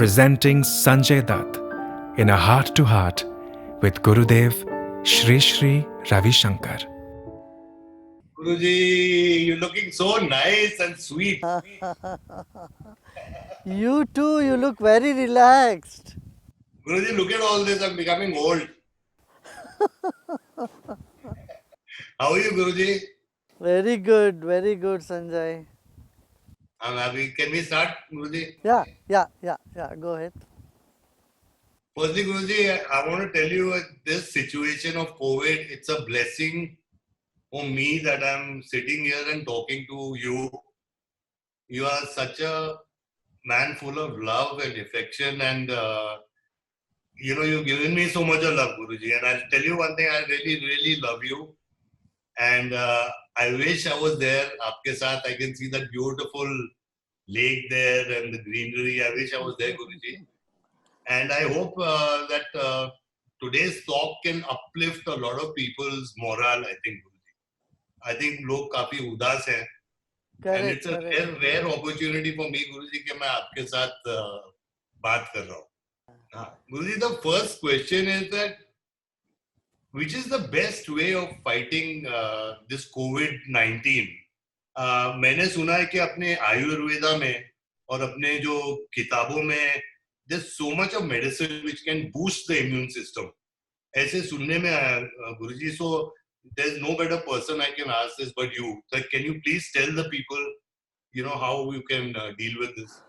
presenting Sanjay Dutt in a heart-to-heart with Gurudev Shri Shri Ravi Shankar. Guruji, you're looking so nice and sweet. You too, you look very relaxed. Guruji, look at all this. I'm becoming old. How are you, Guruji? Very good, Sanjay. I'm happy. Can we start, Guruji? Yeah, go ahead. Firstly, Guruji, I want to tell you this situation of COVID, it's a blessing for me that I'm sitting here and talking to you. You are such a man full of love and affection, and you've given me so much of love, Guruji. And I'll tell you one thing, I really love you. And I wish I was there. Aapke saath, I can see that beautiful lake there and the greenery. I wish I was there, Guruji. And I hope that today's talk can uplift a lot of people's morale, I think, Guruji. I think लोग काफी उदास हैं. And it's a rare opportunity for me, Guruji, कि मैं आपके साथ बात कर रहा हूँ. Guruji, the first question is that which is the best way of fighting this COVID-19? मैंने सुना है कि अपने आयुर्वेदा में और अपने जो किताबों में there's so much of medicine which can boost the immune system. ऐसे सुनने में आया गुरुजी. So there's no better person I can ask this but you. So can you please tell the people, how you can deal with this?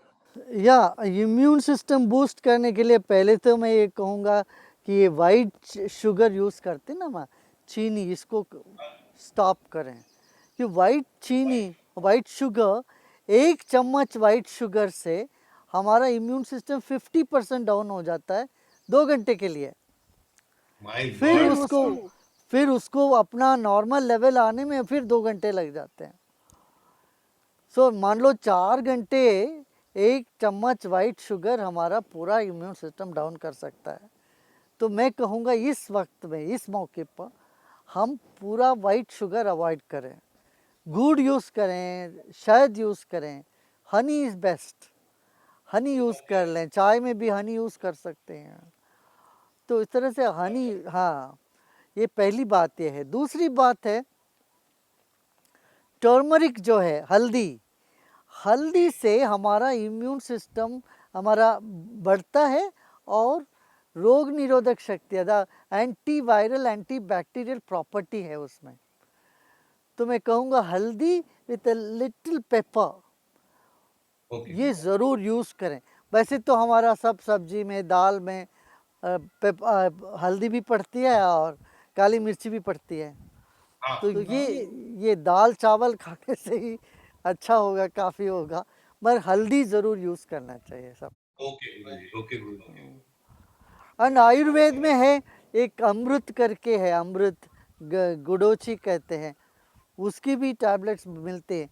या immune system boost करने के लिए पहले तो मैं ये कहूँगा कि ये वाइट शुगर यूज़ करते हैं ना माँ, चीनी, इसको स्टॉप करें. कि वाइट शुगर, 1 चम्मच वाइट शुगर से हमारा इम्यून सिस्टम 50% डाउन हो जाता है 2 घंटे के लिए. फिर उसको अपना नॉर्मल लेवल आने में फिर 2 घंटे लग जाते हैं. सो मान लो 4 घंटे 1 चम्मच वाइट शुगर हमारा पूरा इम्यून सिस्टम डाउन कर सकता है. तो मैं कहूँगा इस वक्त में, इस मौके पर हम पूरा वाइट शुगर अवॉइड करें, गुड़ यूज़ करें, शहद यूज़ करें. Honey is best. Honey use कर लें, चाय में भी हनी यूज़ कर सकते हैं. तो इस तरह से हनी, हाँ, ये पहली बात ये है. दूसरी बात है टर्मरिक जो है, हल्दी से हमारा इम्यून सिस्टम हमारा बढ़ता है और रोग निरोधक शक्ति, anti viral anti bacterial property है उसमें. तो मैं कहूँगा हल्दी विथ अ लिटिल पेपर, ये ज़रूर यूज़ करें. वैसे तो हमारा सब सब्जी में, दाल में हल्दी भी पड़ती है और काली मिर्ची भी पड़ती है. तो ये दाल चावल खाने से ही अच्छा होगा, काफ़ी होगा, मगर हल्दी ज़रूर यूज़ करना चाहिए सब. ओके. और आयुर्वेद में है एक अमृत करके है, अमृत गुडोची कहते हैं, उसकी भी टैबलेट्स मिलते हैं.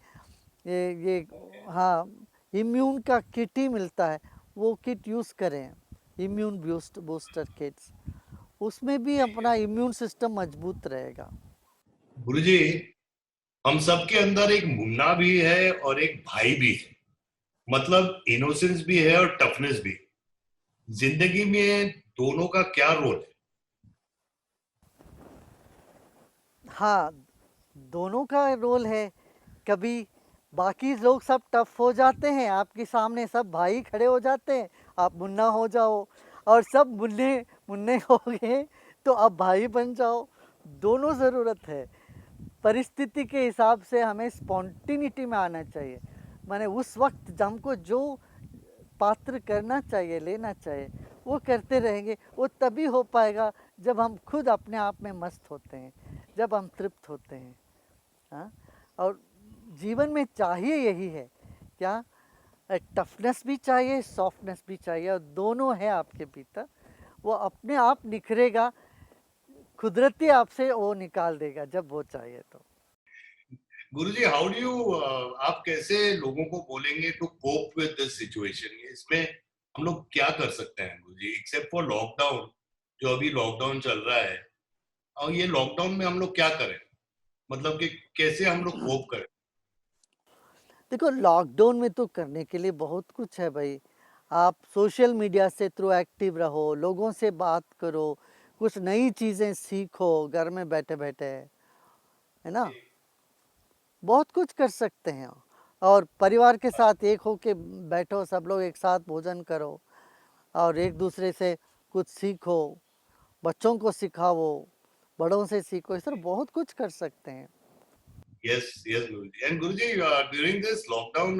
ये हाँ, इम्यून का किट ही मिलता है, वो किट यूज़ करें, इम्यून बूस्टर किट्स. उसमें भी अपना इम्यून सिस्टम मजबूत रहेगा. गुरुजी, हम सबके अंदर एक मुन्ना भी है और एक भाई भी है. मतलब इनोसेंस भी है और टफनेस भी. जिंदगी में दोनों का क्या रोल है? हाँ, दोनों का रोल है. कभी बाकी लोग सब टफ हो जाते हैं, आपके सामने सब भाई खड़े हो जाते हैं, आप मुन्ना हो जाओ, और सब मुन्ने हो गए तो आप भाई बन जाओ. दोनों ज़रूरत है. परिस्थिति के हिसाब से हमें स्पॉन्टिनिटी में आना चाहिए. माने उस वक्त हमको जो पात्र करना चाहिए, लेना चाहिए, वो करते रहेंगे. वो तभी हो पाएगा जब हम खुद अपने आप में मस्त होते हैं, जब हम तृप्त होते हैं. हाँ, और जीवन में चाहिए यही है क्या, टफनेस भी चाहिए, सॉफ्टनेस भी चाहिए, और दोनों है आपके भीतर. वो अपने आप निखरेगा, कुदरती आपसे वो निकाल देगा जब वो चाहिए. तो गुरुजी, हाउ डू यू, आप कैसे लोगों को बोलेंगे to cope with this situation? इसमें हम लोग क्या कर सकते हैं गुरुजी, एक्सेप्ट फॉर लॉकडाउन, जो अभी लॉकडाउन चल रहा है, और ये लॉकडाउन में हम लोग क्या करें, मतलब कि कैसे हम लोग कोप करें? देखो, लॉकडाउन में तो करने के लिए बहुत कुछ है भाई. आप सोशल मीडिया से थ्रू एक्टिव रहो, लोगों से बात करो, कुछ नई चीज़ें सीखो घर में बैठे-बैठे, है ना? बहुत कुछ कर सकते हैं और परिवार के साथ एक होके बैठो, सब लोग एक साथ भोजन करो और एक दूसरे से कुछ सीखो, बच्चों को सिखाओ, बड़ों से सीखो, इस तरह बहुत कुछ कर सकते हैं। Yes, yes, Guruji. And Guruji, during this lockdown,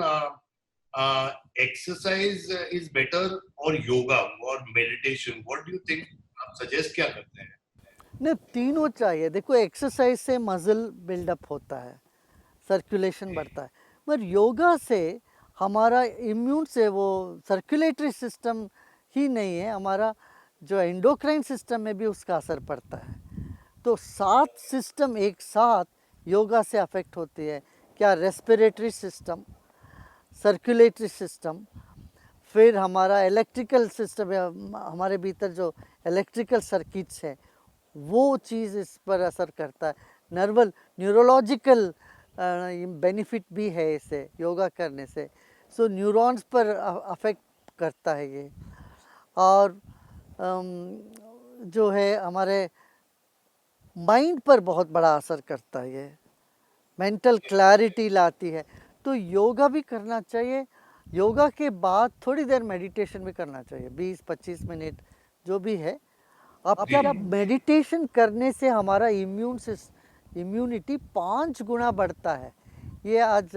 exercise is better or yoga or meditation? What do you think? आप suggest क्या करते हैं? नहीं, तीनों चाहिए। देखो एक्सरसाइज से मसल बिल्डअप होता है, सर्कुलेशन बढ़ता है, मगर योगा से हमारा इम्यून से वो सर्कुलेटरी सिस्टम ही नहीं है, हमारा जो एंडोक्राइन सिस्टम में भी उसका असर पड़ता है। तो 7 सिस्टम एक साथ योगा से अफेक्ट होती है। क्या? रेस्पिरेटरी सिस्टम, सर्कुलेटरी सिस्टम, फिर हमारा इलेक्ट्रिकल सिस्टम है, हमारे भीतर जो इलेक्ट्रिकल सर्किट्स है वो चीज़ इस पर असर करता है। न्यूरोलॉजिकल बेनिफिट भी है इसे योगा करने से। सो न्यूरॉन्स पर अफेक्ट करता है ये। और जो है हमारे माइंड पर बहुत बड़ा असर करता है ये, मेंटल क्लैरिटी लाती है। तो योगा भी करना चाहिए। योगा के बाद थोड़ी देर मेडिटेशन भी करना चाहिए, 20-25 मिनट जो भी है। अब क्या मेडिटेशन करने से हमारा इम्यूनिटी 5 गुना बढ़ता है। ये आज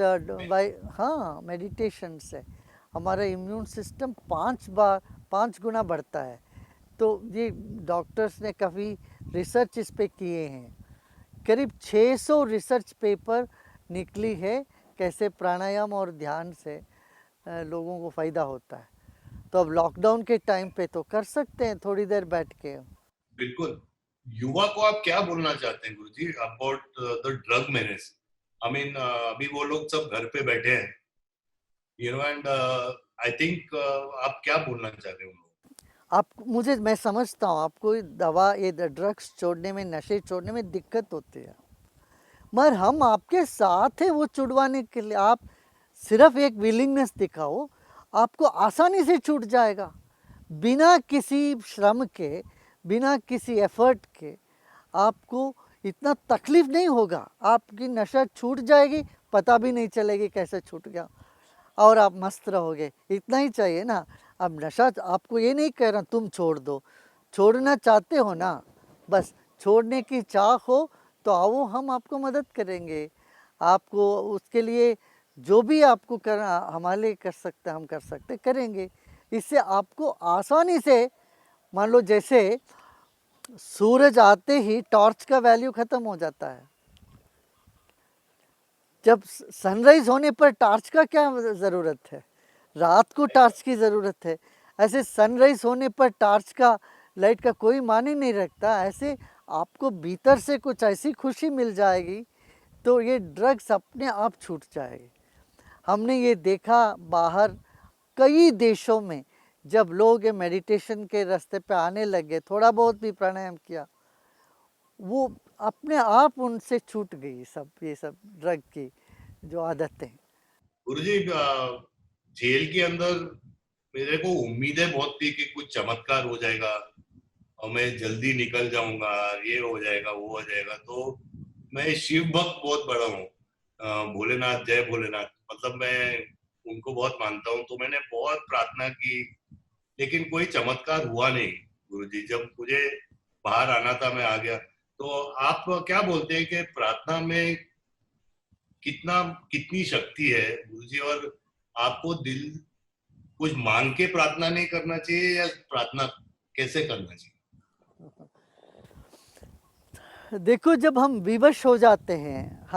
हाँ, मेडिटेशन से हमारा इम्यून सिस्टम 5 गुना बढ़ता है। तो ये डॉक्टर्स ने काफ़ी रिसर्च इस पे किए हैं, करीब 600 रिसर्च पेपर निकली है कैसे प्राणायाम और ध्यान से लोगों को फ़ायदा होता है। तो अब लॉकडाउन के टाइम पे तो कर सकते हैं थोड़ी देर बैठ के। बिल्कुल। युवा को आप क्या बोलना चाहते हैं Guruji about the drug menace? I mean अभी वो लोग सब घर पे बैठे हैं, एंड आई थिंक आप क्या बोलना चाहते हैं उन लोगों? मैं समझता हूँ आपको दवा ये ड्रग्स छोड़ने में, नशे छोड़ने में दिक्कत होती है, मगर हम आपके साथ हैं वो छुड़वाने के लिए। आप सिर्फ एक विलिंगनेस दिखाओ, आपको आसानी से छूट जाएगा, बिना किसी श्रम के, बिना किसी एफर्ट के। आपको इतना तकलीफ नहीं होगा, आपकी नशा छूट जाएगी, पता भी नहीं चलेगी कैसे छूट गया, और आप मस्त रहोगे। इतना ही चाहिए ना। अब नशा आपको ये नहीं कह रहा तुम छोड़ दो, छोड़ना चाहते हो ना, बस छोड़ने की चाह हो तो आओ, हम आपको मदद करेंगे। आपको उसके लिए जो भी आपको करना हमारे लिए कर सकते हैं, हम कर सकते करेंगे। इससे आपको आसानी से, मान लो जैसे सूरज आते ही टॉर्च का वैल्यू ख़त्म हो जाता है, जब सनराइज होने पर टॉर्च का क्या ज़रूरत है, रात को टॉर्च की ज़रूरत है। ऐसे सनराइज होने पर टॉर्च का, लाइट का कोई मायने नहीं रखता। ऐसे आपको भीतर से कुछ ऐसी खुशी मिल जाएगी तो ये ड्रग्स अपने आप छूट जाएगी। हमने ये देखा बाहर कई देशों में, जब लोग ये मेडिटेशन के रास्ते पे आने लगे, थोड़ा बहुत भी प्राणायाम किया, वो अपने आप उनसे छूट गई सब ये सब ड्रग की जो आदतें। गुरुजी जेल के अंदर मेरे को उम्मीदें बहुत थी कि कुछ चमत्कार हो जाएगा और मैं जल्दी निकल जाऊंगा, ये हो जाएगा वो हो जाएगा। तो मैं शिव भक्त बहुत बड़ा हूँ, भोलेनाथ, जय भोलेनाथ, मतलब मैं उनको बहुत मानता हूँ। तो मैंने बहुत प्रार्थना की लेकिन कोई चमत्कार हुआ नहीं गुरुजी। जब मुझे बाहर आना था मैं आ गया। तो आप क्या बोलते हैं कि प्रार्थना में कितनी शक्ति है गुरुजी, और आपको दिल कुछ मांग के प्रार्थना नहीं करना चाहिए या प्रार्थना कैसे करना चाहिए? देखो, जब हम विवश हो जाते हैं,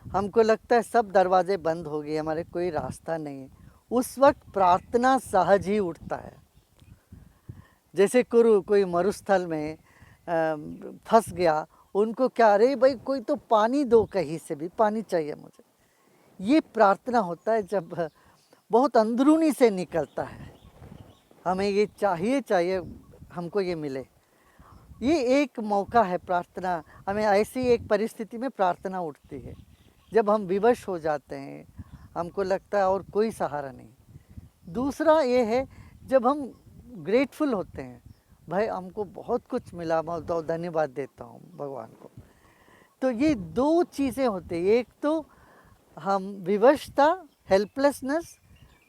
हमको लगता है सब दरवाजे बंद हो गए, हमारे कोई रास्ता नहीं है, उस वक्त प्रार्थना सहज ही उठता है। जैसे कोई मरुस्थल में फंस गया, उनको क्या, अरे भाई कोई तो पानी दो, कहीं से भी पानी चाहिए मुझे। ये प्रार्थना होता है जब बहुत अंदरूनी से निकलता है, हमें ये चाहिए हमको ये मिले। ये एक मौका है प्रार्थना, हमें ऐसी एक परिस्थिति में प्रार्थना उठती है जब हम विवश हो जाते हैं, हमको लगता है और कोई सहारा नहीं। दूसरा ये है जब हम ग्रेटफुल होते हैं, भाई हमको बहुत कुछ मिला, मैं तो धन्यवाद देता हूँ भगवान को। तो ये दो चीज़ें होती हैं, एक तो हम विवशता, हेल्पलेसनेस,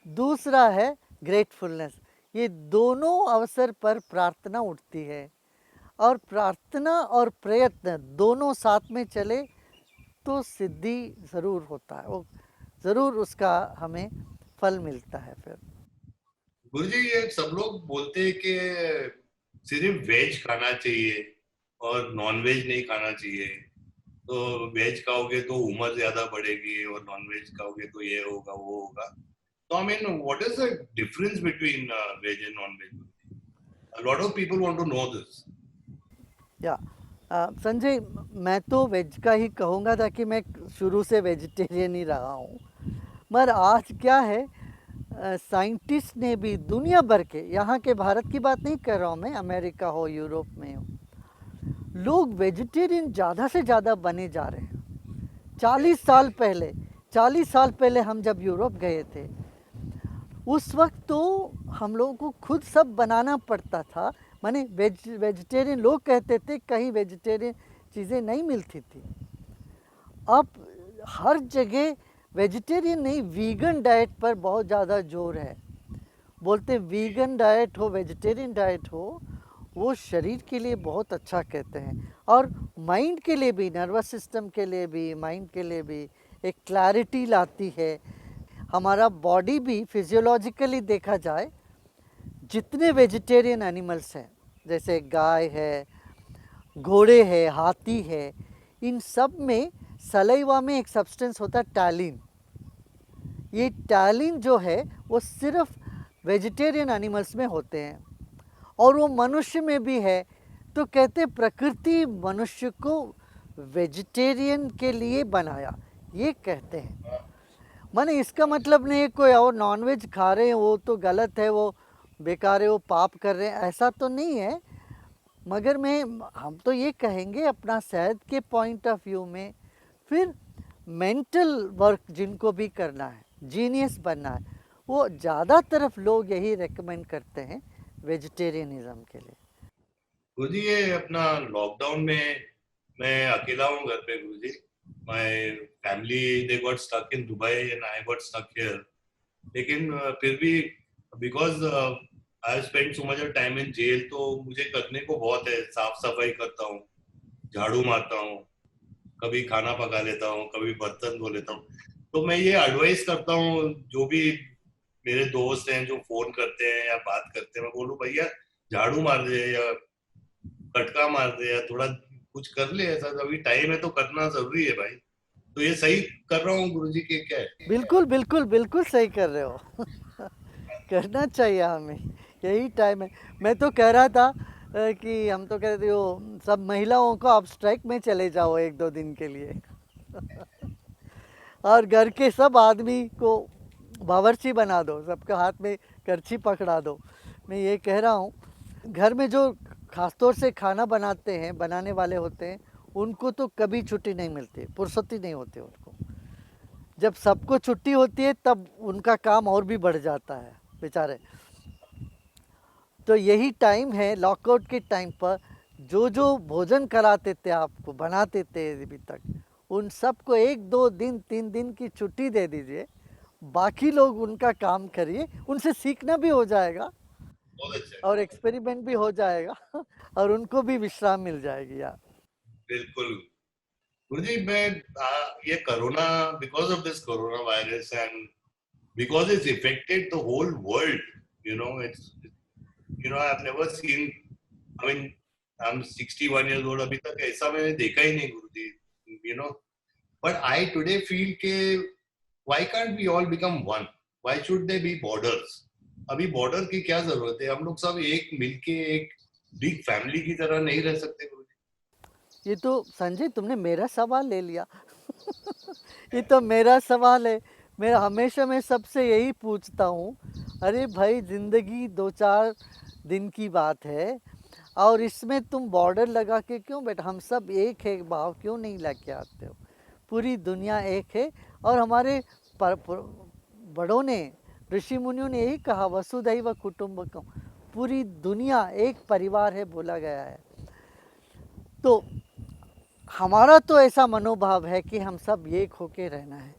दूसरा है ग्रेटफुलनेस। ये दोनों अवसर पर प्रार्थना उठती है, और प्रार्थना और प्रयत्न दोनों साथ में चले तो सिद्धि ज़रूर होता है, वो ज़रूर उसका हमें फल मिलता है फिर। गुरुजी, ये सब लोग बोलते हैं कि सिर्फ वेज खाना चाहिए और नॉन वेज नहीं खाना चाहिए, तो वेज खाओगे तो उम्र ज्यादा बढ़ेगी और नॉन वेज खाओगे तो ये होगा वो होगा। तो I mean what is the difference between veg and non veg? A lot of people want to know this. या संजय, मैं तो वेज का ही कहूँगा, ताकि मैं शुरू से वेजिटेरियन ही रहा हूँ। मगर आज क्या है, साइंटिस्ट ने भी दुनिया भर के, यहाँ के भारत की बात नहीं कर रहा हूँ मैं, अमेरिका हो यूरोप में हो, लोग वेजिटेरियन ज़्यादा से ज़्यादा बने जा रहे हैं। 40 साल पहले हम जब यूरोप गए थे, उस वक्त तो हम लोगों को खुद सब बनाना पड़ता था। माने वेजिटेरियन लोग कहते थे, कहीं वेजिटेरियन चीज़ें नहीं मिलती थी। अब हर जगह वेजिटेरियन नहीं, वीगन डाइट पर बहुत ज़्यादा जोर है। बोलते वीगन डाइट हो, वेजिटेरियन डाइट हो, वो शरीर के लिए बहुत अच्छा कहते हैं, और माइंड के लिए भी, नर्वस सिस्टम के लिए भी, माइंड के लिए भी एक क्लैरिटी लाती है। हमारा बॉडी भी फिजियोलॉजिकली देखा जाए, जितने वेजिटेरियन एनिमल्स हैं, जैसे गाय है, घोड़े है, हाथी है, इन सब में सलाइवा में एक सब्सटेंस होता है टैलिन। ये टैलिन जो है वो सिर्फ वेजिटेरियन एनिमल्स में होते हैं, और वो मनुष्य में भी है। तो कहते प्रकृति मनुष्य को वेजिटेरियन के लिए बनाया, ये कहते हैं। माने इसका मतलब नहीं है कोई और नॉनवेज खा रहे हैं वो तो गलत है, वो बेकार है, वो पाप कर रहे हैं, ऐसा तो नहीं है। मगर हम तो ये कहेंगे अपना सेहत के पॉइंट ऑफ व्यू में, फिर मेंटल वर्क जिनको भी करना है, जीनियस बनना है, वो ज़्यादा तरफ लोग यही रेकमेंड करते हैं वेजिटेरियनिज्म के लिए। गुरुजी, ये अपना लॉकडाउन में मैं अकेला हूँ घर पे Guruji. My family they got stuck in Dubai and I got stuck here. लेकिन फिर भी because I spend so much time in jail, तो मुझे करने को बहुत है। साफ सफाई करता हूँ, झाड़ू मारता हूँ, कभी खाना पका लेता हूँ, कभी बर्तन धो लेता हूँ। तो मैं ये एडवाइस करता हूँ जो भी मेरे दोस्त हैं जो फोन करते हैं या बात करते हैं, मैं बोलूँ भैया झाड़ू मार दे या फटका मार दे या थोड़ा कुछ कर ले, ऐसा अभी टाइम है तो करना जरूरी है भाई। तो ये सही कर रहा हूँ गुरुजी के क्या है? बिल्कुल बिल्कुल बिल्कुल सही कर रहे हो। करना चाहिए हमें, यही टाइम है। मैं तो कह रहा था कि हम तो कह रहे थे वो सब महिलाओं को आप स्ट्राइक में चले जाओ 1-2 दिन के लिए। और घर के सब आदमी को बावर्ची बना दो, सबके हाथ में करछी पकड़ा दो। मैं ये कह रहा हूँ, घर में जो खासतौर से खाना बनाते हैं, बनाने वाले होते हैं, उनको तो कभी छुट्टी नहीं मिलती, फुर्सत ही नहीं होती उनको। जब सबको छुट्टी होती है तब उनका काम और भी बढ़ जाता है बेचारे। तो यही टाइम है लॉकआउट के टाइम पर, जो जो भोजन कराते थे आपको, बनाते थे अभी तक, उन सबको 1-2 दिन 3 दिन की छुट्टी दे दीजिए। बाकी लोग उनका काम करिए, उनसे सीखना भी हो जाएगा बहुत अच्छा है। और एक्सपेरिमेंट भी हो जाएगा। और उनको भी विश्राम मिल जाएगी यार। बिल्कुल गुरुजी, मैं ये corona, because of this corona virus and because it's affected the whole world, I've never seen, I mean, I'm 61 years old, अभी तक ऐसा मैंने देखा ही नहीं गुरुजी, but I today feel के why can't we all become one? Why should there be borders? अभी border की क्या जरूरत है? हम लोग सब एक मिलके एक बिग फैमिली की तरह नहीं रह सकते गुरुजी? ये तो संजय तुमने मेरा सवाल ले लिया। ये तो मेरा सवाल है। मैं हमेशा मैं सबसे यही पूछता हूँ, अरे भाई ज़िंदगी 2-4 दिन की बात है, और इसमें तुम बॉर्डर लगा के क्यों बैठे? हम सब एक है भाव क्यों नहीं लेके आते हो? पूरी दुनिया एक है, और हमारे बड़ों ने ऋषि मुनियों ने यही कहा, वसुधैव कुटुंबकम, पूरी दुनिया एक परिवार है बोला गया है। तो हमारा तो ऐसा मनोभाव है कि हम सब एक होके रहना है,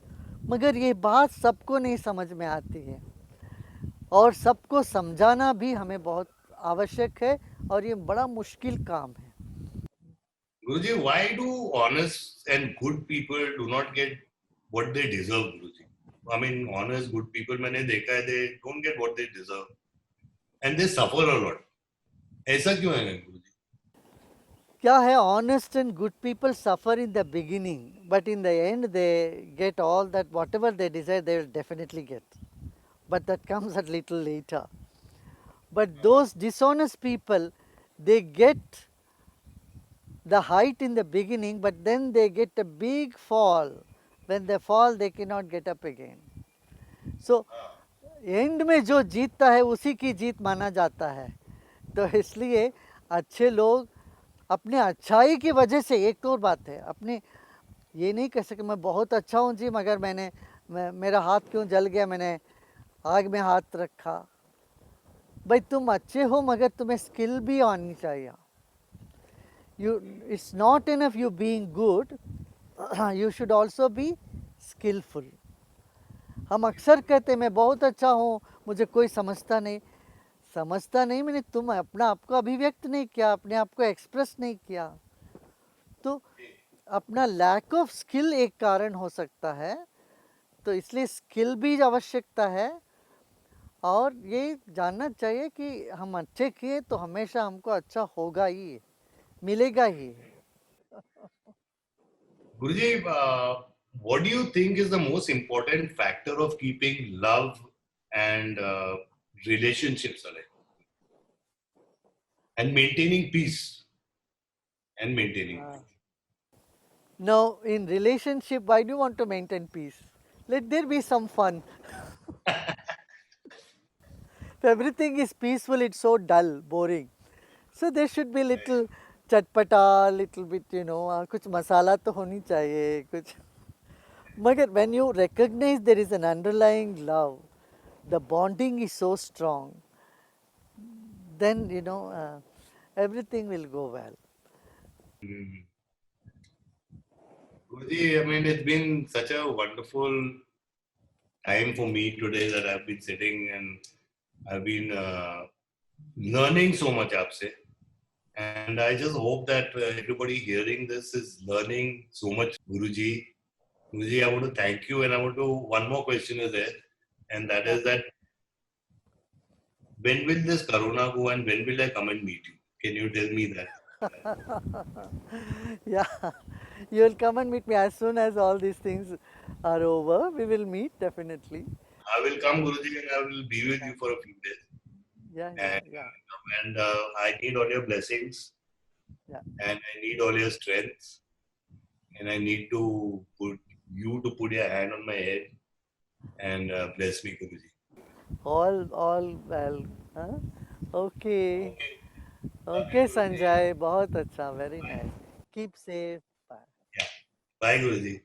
मगर ये बात सबको नहीं समझ में आती है और सबको समझाना भी हमें बहुत आवश्यक है और ये बड़ा मुश्किल काम है। Guruji, why do honest and good people do not get what they deserve, Guruji? I mean, honest, good people, मैंने देखा है, they don't get what they deserve. And they suffer a lot. ऐसा क्यों है, Guruji? क्या है, honest and good people suffer in the beginning, but in the end they get all that whatever they desire they will definitely get. But that comes a little later. But those dishonest people, they get the height in the beginning, but then they get a big fall. When they fall, they cannot get up again. So, and में जो जीतता है उसी की जीत माना जाता है। तो इसलिए अच्छे लोग अपने अच्छाई की वजह से, एक और बात है, अपने ये नहीं कह सके मैं बहुत अच्छा हूँ जी, मगर मेरा हाथ क्यों जल गया, मैंने आग में हाथ रखा। भाई तुम अच्छे हो मगर तुम्हें स्किल भी आनी चाहिए। It's not enough you being good, you should also be skillful. हम अक्सर कहते मैं बहुत अच्छा हूँ, मुझे कोई समझता नहीं मैंने तुम अपना आप को अभिव्यक्त नहीं किया, अपने आप को एक्सप्रेस नहीं किया। तो अपना लैक ऑफ स्किल एक कारण हो सकता है, तो इसलिए स्किल भी आवश्यकता है और ये जानना चाहिए कि हम अच्छे किए तो हमेशा हमको अच्छा होगा ही, मिलेगा ही। Guruji, what do you think is the most important factor of keeping love and relationships alive? And maintaining peace? And maintaining peace. Now, in relationship, why do you want to maintain peace? Let there be some fun. If everything is peaceful, it's so dull, boring. So there should be little chatpata, little bit, कुछ मसाला तो होनी चाहिए कुछ। मगर when you recognize there is an underlying love, the bonding is so strong, then everything will go well. Guruji, I mean, it's been such a wonderful time for me today that I've been sitting and I've been learning so much aapse. And I just hope that everybody hearing this is learning so much, Guruji. Guruji, I want to thank you, and I want to, one more question is there, and that is that when will this Corona go and when will I come and meet you? Can you tell me that? Yeah, you will come and meet me as soon as all these things are over. We will meet definitely. I will come, Guruji, and I will be with you for a few days. Yeah. And I need all your blessings, Yeah. and I need all your strength, and I need to put you to put your hand on my head and bless me, Guruji. All well. Huh? Okay. Okay, Sanjay. बहुत अच्छा. Very nice. Keep safe. Bye. Yeah. Bye, Guruji.